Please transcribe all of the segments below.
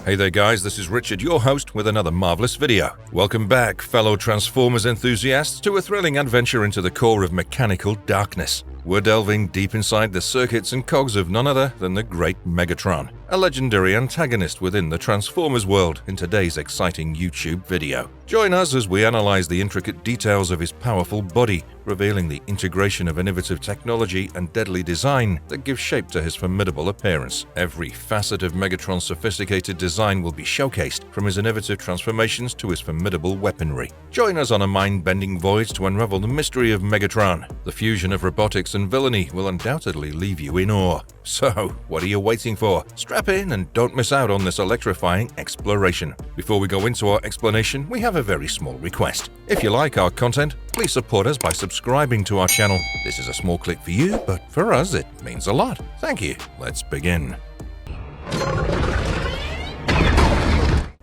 Hey there guys, this is Richard, your host, with another marvelous video. Welcome back, fellow Transformers enthusiasts, to a thrilling adventure into the core of mechanical darkness. We're delving deep inside the circuits and cogs of none other than the great Megatron, a legendary antagonist within the Transformers world in today's exciting YouTube video. Join us as we analyze the intricate details of his powerful body, revealing the integration of innovative technology and deadly design that gives shape to his formidable appearance. Every facet of Megatron's sophisticated design will be showcased, from his innovative transformations to his formidable weaponry. Join us on a mind-bending voyage to unravel the mystery of Megatron. The fusion of robotics and villainy will undoubtedly leave you in awe. So, what are you waiting for? Strap in and don't miss out on this electrifying exploration. Before we go into our explanation, we have a very small request. If you like our content, please support us by subscribing to our channel. This is a small click for you, but for us it means a lot. Thank you. Let's begin.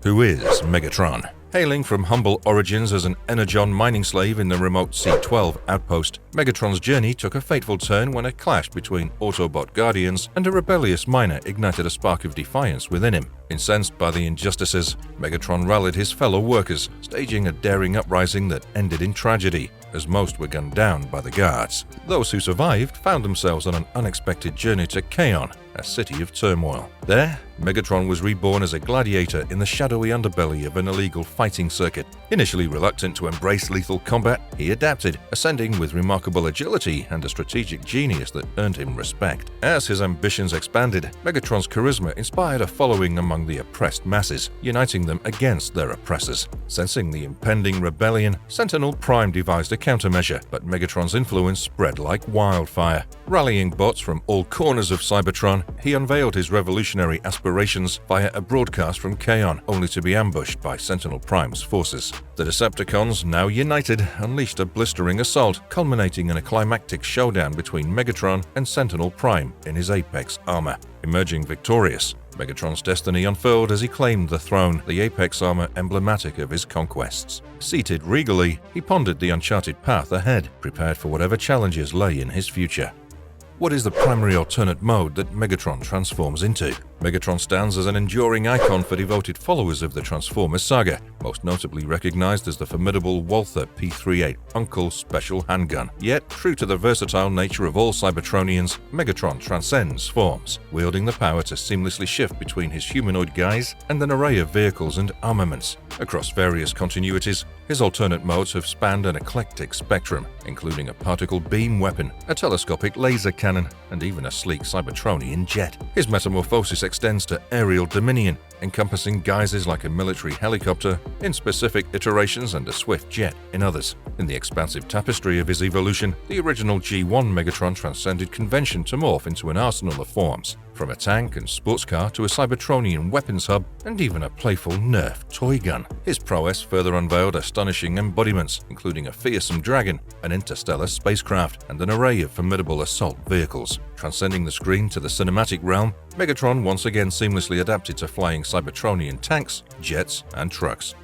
Who is Megatron? Hailing from humble origins as an Energon mining slave in the remote C-12 outpost, Megatron's journey took a fateful turn when a clash between Autobot guardians and a rebellious miner ignited a spark of defiance within him. Incensed by the injustices, Megatron rallied his fellow workers, staging a daring uprising that ended in tragedy, as most were gunned down by the guards. Those who survived found themselves on an unexpected journey to Kaon, a city of turmoil. There, Megatron was reborn as a gladiator in the shadowy underbelly of an illegal fighting circuit. Initially reluctant to embrace lethal combat, he adapted, ascending with remarkable agility and a strategic genius that earned him respect. As his ambitions expanded, Megatron's charisma inspired a following among the oppressed masses, uniting them against their oppressors. Sensing the impending rebellion, Sentinel Prime devised a countermeasure, but Megatron's influence spread like wildfire. Rallying bots from all corners of Cybertron, he unveiled his revolutionary aspirations via a broadcast from Kaon, only to be ambushed by Sentinel Prime's forces. The Decepticons, now united, unleashed a blistering assault, culminating in a climactic showdown between Megatron and Sentinel Prime in his Apex armor. Emerging victorious, Megatron's destiny unfurled as he claimed the throne, the Apex armor emblematic of his conquests. Seated regally, he pondered the uncharted path ahead, prepared for whatever challenges lay in his future. What is the primary alternate mode that Megatron transforms into? Megatron stands as an enduring icon for devoted followers of the Transformers saga, most notably recognized as the formidable Walther P-38 Uncle Special Handgun. Yet, true to the versatile nature of all Cybertronians, Megatron transcends forms, wielding the power to seamlessly shift between his humanoid guise and an array of vehicles and armaments. Across various continuities, his alternate modes have spanned an eclectic spectrum, including a particle beam weapon, a telescopic laser cannon, and even a sleek Cybertronian jet. His metamorphosis extends to aerial dominion, encompassing guises like a military helicopter in specific iterations and a swift jet in others. In the expansive tapestry of his evolution, the original G1 Megatron transcended convention to morph into an arsenal of forms, from a tank and sports car to a Cybertronian weapons hub and even a playful Nerf toy gun. His prowess further unveiled astonishing embodiments, including a fearsome dragon, an interstellar spacecraft, and an array of formidable assault vehicles. Transcending the screen to the cinematic realm, Megatron once again seamlessly adapted to flying Cybertronian tanks, jets, and trucks.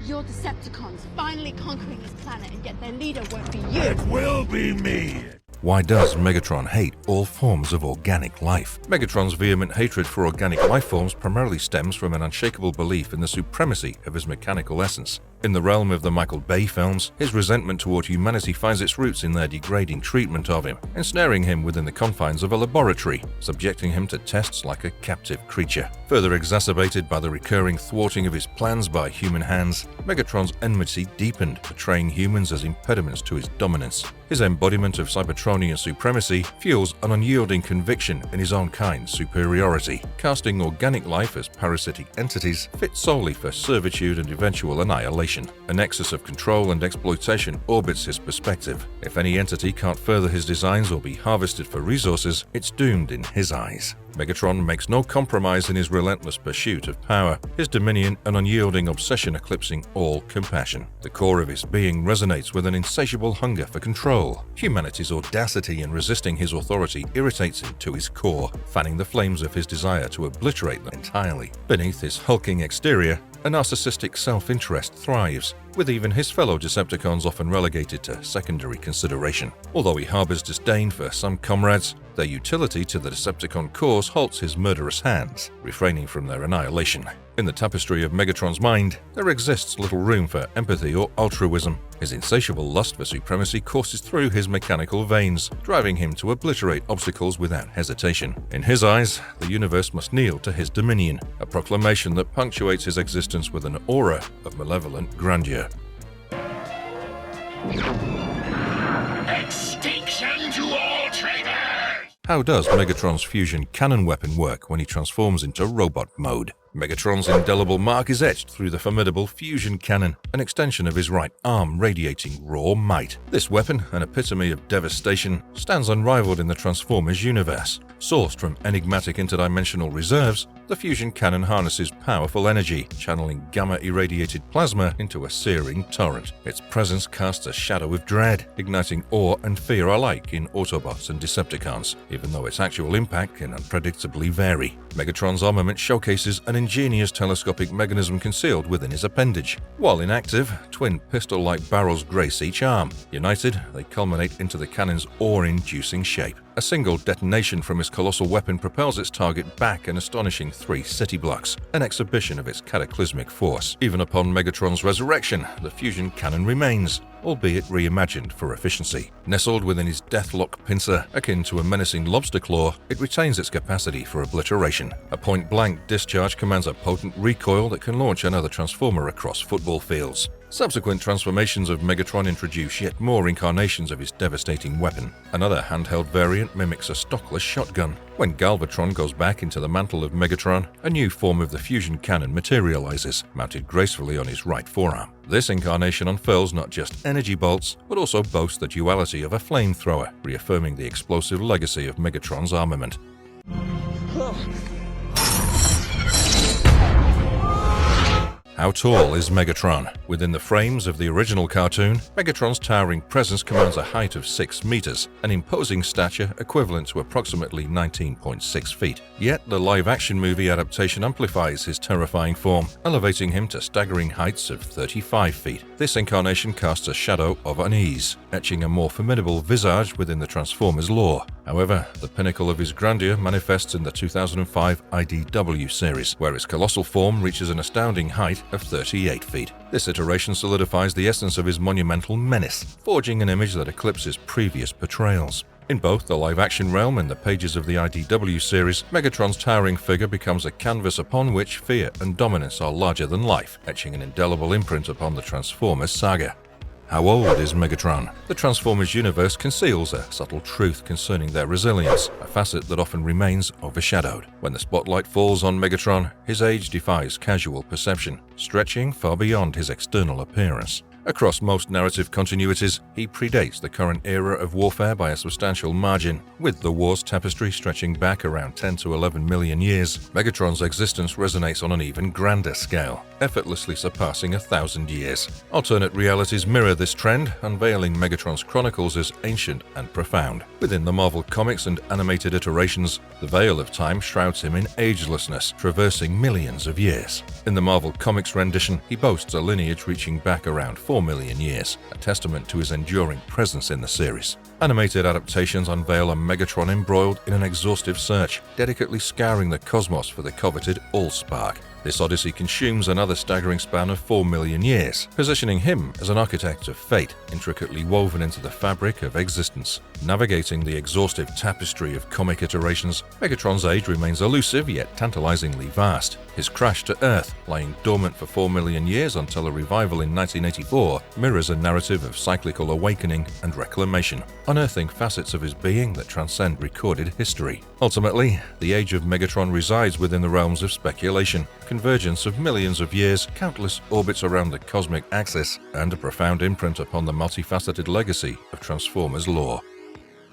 Your Decepticons finally conquering this planet, and yet their leader won't be you. It will be me! Why does Megatron hate all forms of organic life? Megatron's vehement hatred for organic life forms primarily stems from an unshakable belief in the supremacy of his mechanical essence. In the realm of the Michael Bay films, his resentment toward humanity finds its roots in their degrading treatment of him, ensnaring him within the confines of a laboratory, subjecting him to tests like a captive creature. Further exacerbated by the recurring thwarting of his plans by human hands, Megatron's enmity deepened, portraying humans as impediments to his dominance. His embodiment of Cybertronian supremacy fuels an unyielding conviction in his own kind's superiority, casting organic life as parasitic entities fit solely for servitude and eventual annihilation. A nexus of control and exploitation orbits his perspective. If any entity can't further his designs or be harvested for resources, it's doomed in his eyes. Megatron makes no compromise in his relentless pursuit of power, his dominion an unyielding obsession eclipsing all compassion. The core of his being resonates with an insatiable hunger for control. Humanity's audacity in resisting his authority irritates him to his core, fanning the flames of his desire to obliterate them entirely. Beneath his hulking exterior, a narcissistic self-interest thrives, with even his fellow Decepticons often relegated to secondary consideration. Although he harbors disdain for some comrades, their utility to the Decepticon cause halts his murderous hands, refraining from their annihilation. In the tapestry of Megatron's mind, there exists little room for empathy or altruism. His insatiable lust for supremacy courses through his mechanical veins, driving him to obliterate obstacles without hesitation. In his eyes, the universe must kneel to his dominion, a proclamation that punctuates his existence with an aura of malevolent grandeur. Extinction to all traitors! How does Megatron's fusion cannon weapon work when he transforms into robot mode? Megatron's indelible mark is etched through the formidable fusion cannon, an extension of his right arm radiating raw might. This weapon, an epitome of devastation, stands unrivaled in the Transformers universe. Sourced from enigmatic interdimensional reserves, the fusion cannon harnesses powerful energy, channeling gamma-irradiated plasma into a searing torrent. Its presence casts a shadow of dread, igniting awe and fear alike in Autobots and Decepticons, even though its actual impact can unpredictably vary. Megatron's armament showcases an ingenious telescopic mechanism concealed within his appendage. While inactive, twin pistol-like barrels grace each arm. United, they culminate into the cannon's awe-inducing shape. A single detonation from his colossal weapon propels its target back an astonishing 3 city blocks, an exhibition of its cataclysmic force. Even upon Megatron's resurrection, the fusion cannon remains, albeit reimagined for efficiency. Nestled within his deathlock pincer, akin to a menacing lobster claw, it retains its capacity for obliteration. A point-blank discharge commands a potent recoil that can launch another Transformer across football fields. Subsequent transformations of Megatron introduce yet more incarnations of his devastating weapon. Another handheld variant mimics a stockless shotgun. When Galvatron goes back into the mantle of Megatron, a new form of the fusion cannon materializes, mounted gracefully on his right forearm. This incarnation unfurls not just energy bolts, but also boasts the duality of a flamethrower, reaffirming the explosive legacy of Megatron's armament. How tall is Megatron? Within the frames of the original cartoon, Megatron's towering presence commands a height of 6 meters, an imposing stature equivalent to approximately 19.6 feet. Yet the live-action movie adaptation amplifies his terrifying form, elevating him to staggering heights of 35 feet. This incarnation casts a shadow of unease, etching a more formidable visage within the Transformers lore. However, the pinnacle of his grandeur manifests in the 2005 IDW series, where his colossal form reaches an astounding height of 38 feet. This iteration solidifies the essence of his monumental menace, forging an image that eclipses previous portrayals. In both the live-action realm and the pages of the IDW series, Megatron's towering figure becomes a canvas upon which fear and dominance are larger than life, etching an indelible imprint upon the Transformers saga. How old is Megatron? The Transformers universe conceals a subtle truth concerning their resilience, a facet that often remains overshadowed. When the spotlight falls on Megatron, his age defies casual perception, stretching far beyond his external appearance. Across most narrative continuities, he predates the current era of warfare by a substantial margin. With the war's tapestry stretching back around 10 to 11 million years, Megatron's existence resonates on an even grander scale, effortlessly surpassing 1,000 years. Alternate realities mirror this trend, unveiling Megatron's chronicles as ancient and profound. Within the Marvel comics and animated iterations, the veil of time shrouds him in agelessness, traversing millions of years. In the Marvel comics rendition, he boasts a lineage reaching back around 4 million years, a testament to his enduring presence in the series. Animated adaptations unveil a Megatron embroiled in an exhaustive search, delicately scouring the cosmos for the coveted Allspark. This odyssey consumes another staggering span of 4 million years, positioning him as an architect of fate, intricately woven into the fabric of existence. Navigating the exhaustive tapestry of comic iterations, Megatron's age remains elusive yet tantalizingly vast. His crash to Earth, lying dormant for 4 million years until a revival in 1984, mirrors a narrative of cyclical awakening and reclamation, unearthing facets of his being that transcend recorded history. Ultimately, the age of Megatron resides within the realms of speculation, convergence of millions of years, countless orbits around the cosmic axis, and a profound imprint upon the multifaceted legacy of Transformers lore.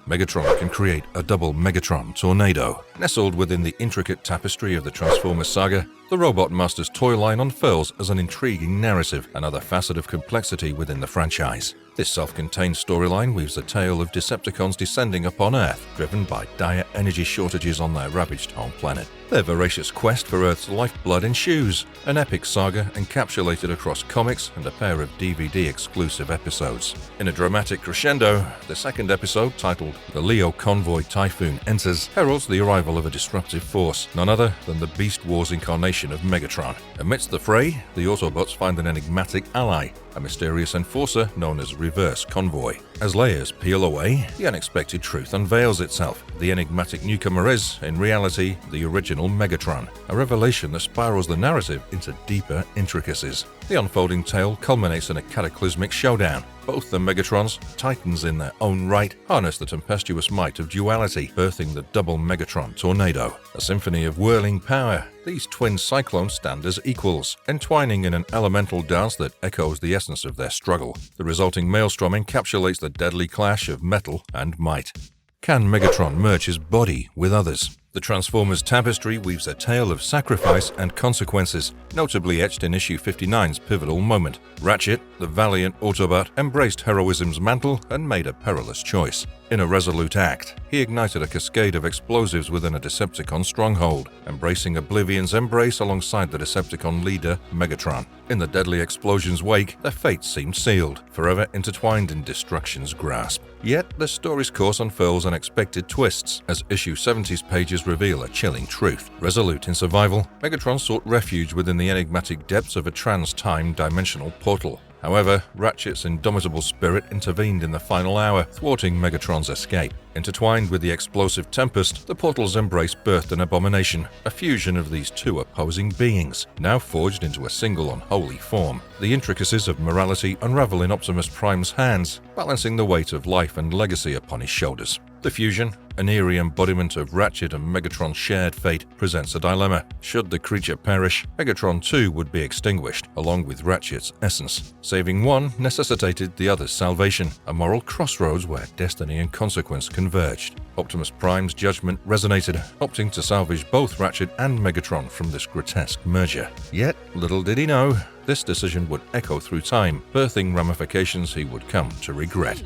Megatron can create a double Megatron tornado. Nestled within the intricate tapestry of the Transformers saga, the Robot Master's toy line unfurls as an intriguing narrative, another facet of complexity within the franchise. This self-contained storyline weaves a tale of Decepticons descending upon Earth, driven by dire energy shortages on their ravaged home planet. Their voracious quest for Earth's lifeblood ensues, an epic saga encapsulated across comics and a pair of DVD-exclusive episodes. In a dramatic crescendo, the second episode, titled The Leo Convoy Typhoon Enters, heralds the arrival of a disruptive force, none other than the Beast Wars incarnation of Megatron. Amidst the fray, the Autobots find an enigmatic ally, a mysterious enforcer known as Reverse Convoy. As layers peel away, the unexpected truth unveils itself. The enigmatic newcomer is, in reality, the original Megatron, a revelation that spirals the narrative into deeper intricacies. The unfolding tale culminates in a cataclysmic showdown. Both the Megatrons, titans in their own right, harness the tempestuous might of duality, birthing the double Megatron tornado. A symphony of whirling power, these twin cyclones stand as equals, entwining in an elemental dance that echoes the essence of their struggle. The resulting maelstrom encapsulates the deadly clash of metal and might. Can Megatron merge his body with others? The Transformers tapestry weaves a tale of sacrifice and consequences, notably etched in issue 59's pivotal moment. Ratchet, the valiant Autobot, embraced heroism's mantle and made a perilous choice. In a resolute act, he ignited a cascade of explosives within a Decepticon stronghold, embracing Oblivion's embrace alongside the Decepticon leader, Megatron. In the deadly explosion's wake, their fates seemed sealed, forever intertwined in destruction's grasp. Yet, the story's course unfurls unexpected twists, as issue 70's pages reveal a chilling truth. Resolute in survival, Megatron sought refuge within the enigmatic depths of a trans-time dimensional portal. However, Ratchet's indomitable spirit intervened in the final hour, thwarting Megatron's escape. Intertwined with the explosive Tempest, the portal's embrace birthed an abomination, a fusion of these two opposing beings, now forged into a single unholy form. The intricacies of morality unravel in Optimus Prime's hands, balancing the weight of life and legacy upon his shoulders. The fusion, an eerie embodiment of Ratchet and Megatron's shared fate, presents a dilemma. Should the creature perish, Megatron too would be extinguished, along with Ratchet's essence. Saving one necessitated the other's salvation, a moral crossroads where destiny and consequence converged. Optimus Prime's judgment resonated, opting to salvage both Ratchet and Megatron from this grotesque merger. Yet, little did he know, this decision would echo through time, birthing ramifications he would come to regret.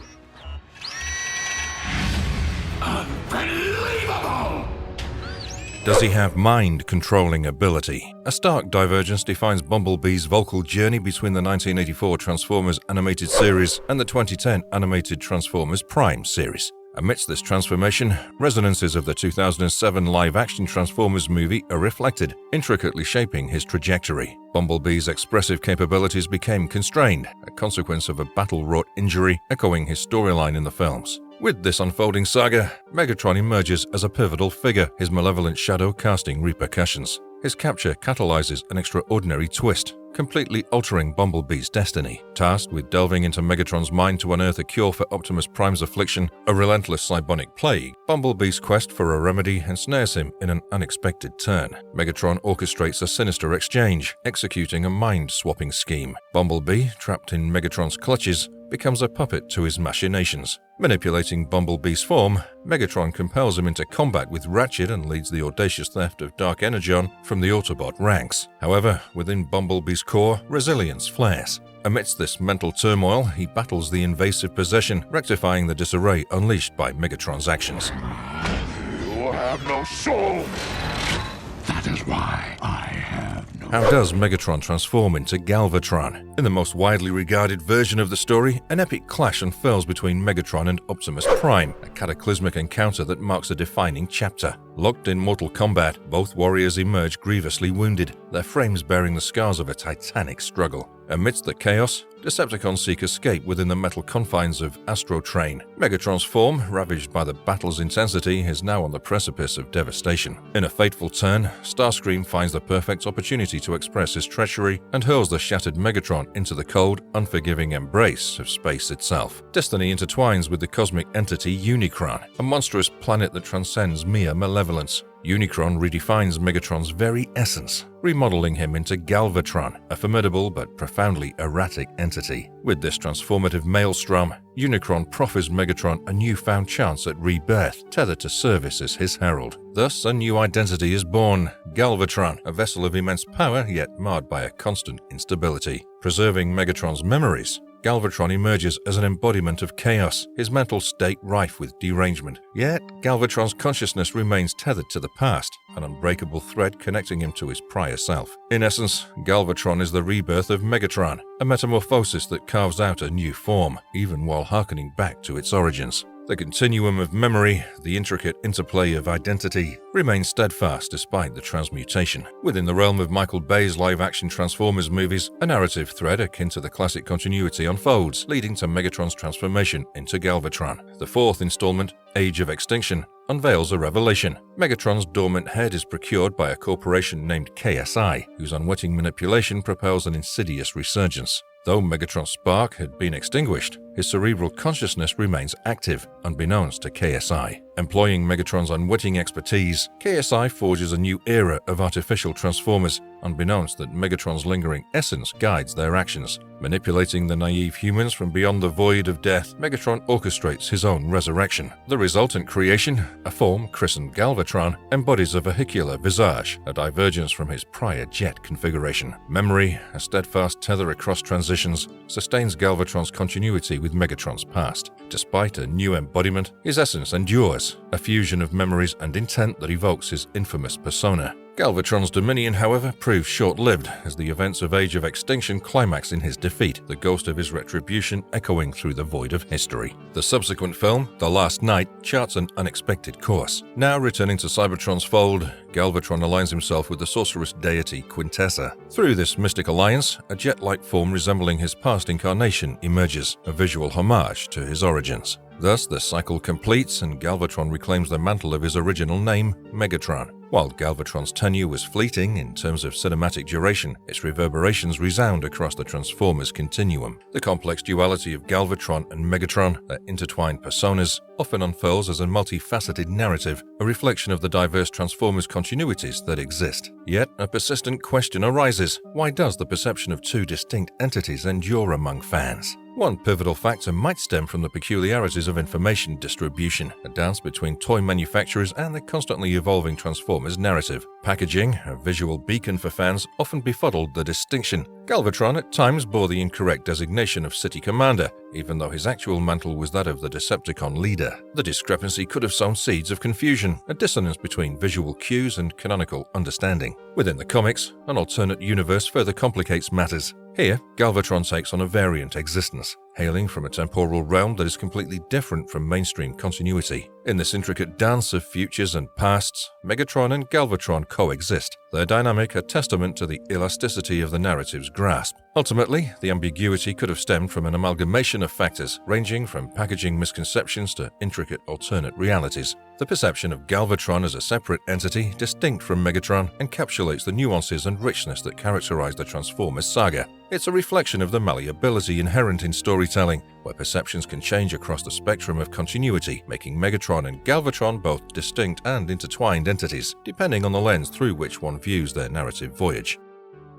Unbelievable! Does he have mind-controlling ability? A stark divergence defines Bumblebee's vocal journey between the 1984 Transformers animated series and the 2010 animated Transformers Prime series. Amidst this transformation, resonances of the 2007 live-action Transformers movie are reflected, intricately shaping his trajectory. Bumblebee's expressive capabilities became constrained, a consequence of a battle-wrought injury echoing his storyline in the films. With this unfolding saga, Megatron emerges as a pivotal figure, his malevolent shadow casting repercussions. His capture catalyzes an extraordinary twist, completely altering Bumblebee's destiny. Tasked with delving into Megatron's mind to unearth a cure for Optimus Prime's affliction, a relentless cybonic plague, Bumblebee's quest for a remedy ensnares him in an unexpected turn. Megatron orchestrates a sinister exchange, executing a mind-swapping scheme. Bumblebee, trapped in Megatron's clutches, becomes a puppet to his machinations. Manipulating Bumblebee's form, Megatron compels him into combat with Ratchet and leads the audacious theft of Dark Energon from the Autobot ranks. However, within Bumblebee's core, resilience flares. Amidst this mental turmoil, he battles the invasive possession, rectifying the disarray unleashed by Megatron's actions. You have no soul! That is why I have no... How does Megatron transform into Galvatron? In the most widely regarded version of the story, an epic clash unfurls between Megatron and Optimus Prime, a cataclysmic encounter that marks a defining chapter. Locked in mortal combat, both warriors emerge grievously wounded, their frames bearing the scars of a titanic struggle. Amidst the chaos, Decepticons seek escape within the metal confines of Astrotrain. Megatron's form, ravaged by the battle's intensity, is now on the precipice of devastation. In a fateful turn, Starscream finds the perfect opportunity to express his treachery and hurls the shattered Megatron into the cold, unforgiving embrace of space itself. Destiny intertwines with the cosmic entity Unicron, a monstrous planet that transcends mere malevolence. Unicron redefines Megatron's very essence, remodeling him into Galvatron, a formidable but profoundly erratic entity. With this transformative maelstrom, Unicron proffers Megatron a newfound chance at rebirth, tethered to service as his herald. Thus, a new identity is born, Galvatron, a vessel of immense power yet marred by a constant instability. Preserving Megatron's memories, Galvatron emerges as an embodiment of chaos, his mental state rife with derangement. Yet, Galvatron's consciousness remains tethered to the past, an unbreakable thread connecting him to his prior self. In essence, Galvatron is the rebirth of Megatron, a metamorphosis that carves out a new form, even while harkening back to its origins. The continuum of memory, the intricate interplay of identity, remains steadfast despite the transmutation. Within the realm of Michael Bay's live-action Transformers movies, a narrative thread akin to the classic continuity unfolds, leading to Megatron's transformation into Galvatron. The fourth installment, Age of Extinction, unveils a revelation. Megatron's dormant head is procured by a corporation named KSI, whose unwitting manipulation propels an insidious resurgence. Though Megatron's spark had been extinguished, his cerebral consciousness remains active, unbeknownst to KSI. Employing Megatron's unwitting expertise, KSI forges a new era of artificial Transformers, unbeknownst that Megatron's lingering essence guides their actions. Manipulating the naive humans from beyond the void of death, Megatron orchestrates his own resurrection. The resultant creation, a form christened Galvatron, embodies a vehicular visage, a divergence from his prior jet configuration. Memory, a steadfast tether across transitions, sustains Galvatron's continuity with Megatron's past. Despite a new embodiment, his essence endures, a fusion of memories and intent that evokes his infamous persona. Galvatron's dominion, however, proves short-lived as the events of Age of Extinction climax in his defeat, the ghost of his retribution echoing through the void of history. The subsequent film, The Last Knight, charts an unexpected course. Now returning to Cybertron's fold, Galvatron aligns himself with the sorceress deity Quintessa. Through this mystic alliance, a jet-like form resembling his past incarnation emerges, a visual homage to his origins. Thus, the cycle completes and Galvatron reclaims the mantle of his original name, Megatron. While Galvatron's tenure was fleeting in terms of cinematic duration, its reverberations resound across the Transformers continuum. The complex duality of Galvatron and Megatron, their intertwined personas, often unfurls as a multifaceted narrative, a reflection of the diverse Transformers continuities that exist. Yet, a persistent question arises: why does the perception of two distinct entities endure among fans? One pivotal factor might stem from the peculiarities of information distribution, a dance between toy manufacturers and the constantly evolving Transformers narrative. Packaging, a visual beacon for fans, often befuddled the distinction. Galvatron at times bore the incorrect designation of City Commander, even though his actual mantle was that of the Decepticon leader. The discrepancy could have sown seeds of confusion, a dissonance between visual cues and canonical understanding. Within the comics, an alternate universe further complicates matters. Here, Galvatron takes on a variant existence, hailing from a temporal realm that is completely different from mainstream continuity. In this intricate dance of futures and pasts, Megatron and Galvatron coexist, their dynamic a testament to the elasticity of the narrative's grasp. Ultimately, the ambiguity could have stemmed from an amalgamation of factors, ranging from packaging misconceptions to intricate alternate realities. The perception of Galvatron as a separate entity, distinct from Megatron, encapsulates the nuances and richness that characterize the Transformers saga. It's a reflection of the malleability inherent in storytelling, where perceptions can change across the spectrum of continuity, making Megatron and Galvatron both distinct and intertwined entities, depending on the lens through which one views their narrative voyage.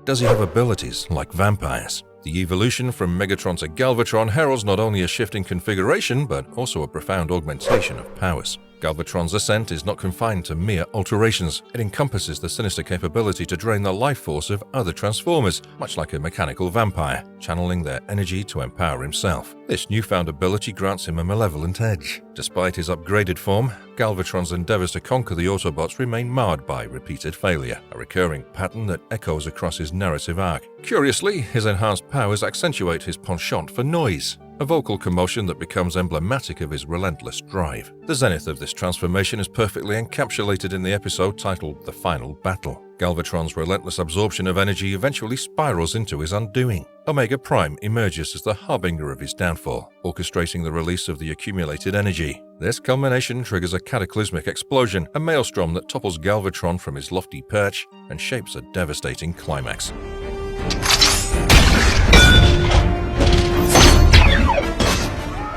Does he have abilities like vampires? The evolution from Megatron to Galvatron heralds not only a shift in configuration, but also a profound augmentation of powers. Galvatron's ascent is not confined to mere alterations. It encompasses the sinister capability to drain the life force of other Transformers, much like a mechanical vampire, channeling their energy to empower himself. This newfound ability grants him a malevolent edge. Despite his upgraded form, Galvatron's endeavors to conquer the Autobots remain marred by repeated failure, a recurring pattern that echoes across his narrative arc. Curiously, his enhanced powers accentuate his penchant for noise, a vocal commotion that becomes emblematic of his relentless drive. The zenith of this transformation is perfectly encapsulated in the episode titled The Final Battle. Galvatron's relentless absorption of energy eventually spirals into his undoing. Omega Prime emerges as the harbinger of his downfall, orchestrating the release of the accumulated energy. This culmination triggers a cataclysmic explosion, a maelstrom that topples Galvatron from his lofty perch and shapes a devastating climax.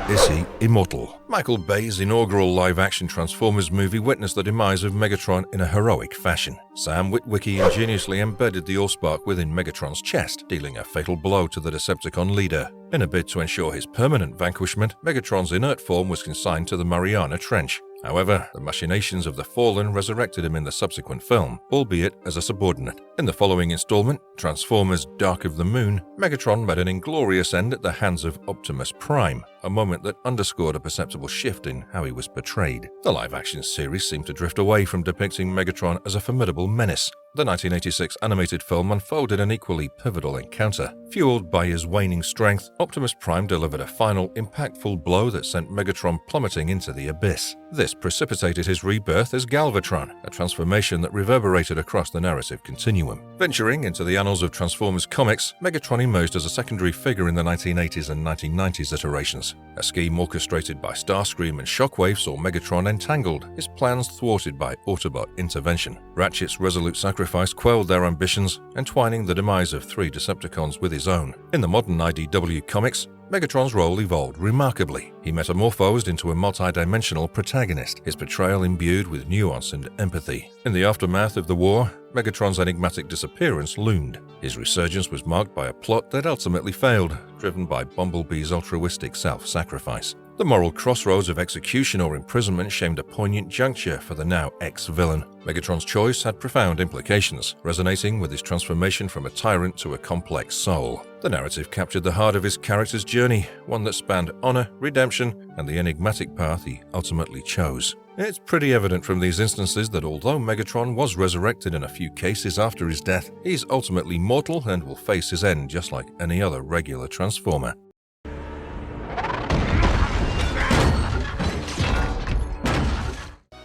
Is he immortal? Michael Bay's inaugural live-action Transformers movie witnessed the demise of Megatron in a heroic fashion. Sam Witwicky ingeniously embedded the Allspark within Megatron's chest, dealing a fatal blow to the Decepticon leader. In a bid to ensure his permanent vanquishment, Megatron's inert form was consigned to the Mariana Trench. However, the machinations of the Fallen resurrected him in the subsequent film, albeit as a subordinate. In the following installment, Transformers Dark of the Moon, Megatron met an inglorious end at the hands of Optimus Prime, a moment that underscored a perceptible shift in how he was portrayed. The live-action series seemed to drift away from depicting Megatron as a formidable menace. The 1986 animated film unfolded an equally pivotal encounter. Fueled by his waning strength, Optimus Prime delivered a final, impactful blow that sent Megatron plummeting into the abyss. This precipitated his rebirth as Galvatron, a transformation that reverberated across the narrative continuum. Venturing into the annals of Transformers comics, Megatron emerged as a secondary figure in the 1980s and 1990s iterations. A scheme orchestrated by Starscream and Shockwave saw Megatron entangled, his plans thwarted by Autobot intervention. Ratchet's resolute sacrifice quelled their ambitions, entwining the demise of 3 Decepticons with his own. In the modern IDW comics, Megatron's role evolved remarkably. He metamorphosed into a multi-dimensional protagonist, his portrayal imbued with nuance and empathy. In the aftermath of the war, Megatron's enigmatic disappearance loomed. His resurgence was marked by a plot that ultimately failed, driven by Bumblebee's altruistic self-sacrifice. The moral crossroads of execution or imprisonment shamed a poignant juncture for the now ex-villain. Megatron's choice had profound implications, resonating with his transformation from a tyrant to a complex soul. The narrative captured the heart of his character's journey, one that spanned honor, redemption, and the enigmatic path he ultimately chose. It's pretty evident from these instances that although Megatron was resurrected in a few cases after his death, he's ultimately mortal and will face his end just like any other regular Transformer.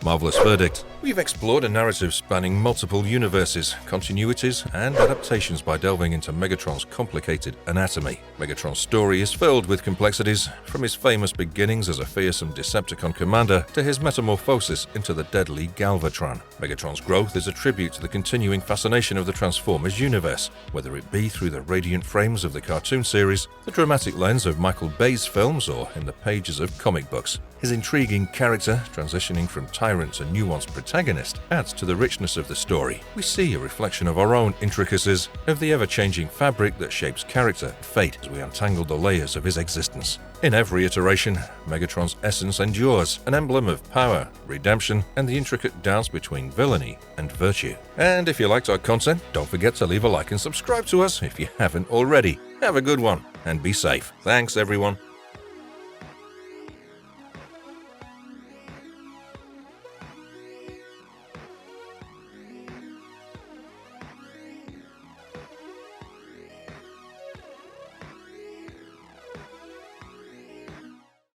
Marvelous verdict. We've explored a narrative spanning multiple universes, continuities, and adaptations by delving into Megatron's complicated anatomy. Megatron's story is filled with complexities, from his famous beginnings as a fearsome Decepticon commander to his metamorphosis into the deadly Galvatron. Megatron's growth is a tribute to the continuing fascination of the Transformers universe, whether it be through the radiant frames of the cartoon series, the dramatic lens of Michael Bay's films, or in the pages of comic books. His intriguing character, transitioning from tyrant to nuanced protagonist, adds to the richness of the story. We see a reflection of our own intricacies, of the ever-changing fabric that shapes character and fate as we untangle the layers of his existence. In every iteration, Megatron's essence endures, an emblem of power, redemption, and the intricate dance between villainy and virtue. And if you liked our content, don't forget to leave a like and subscribe to us if you haven't already. Have a good one, and be safe. Thanks, everyone.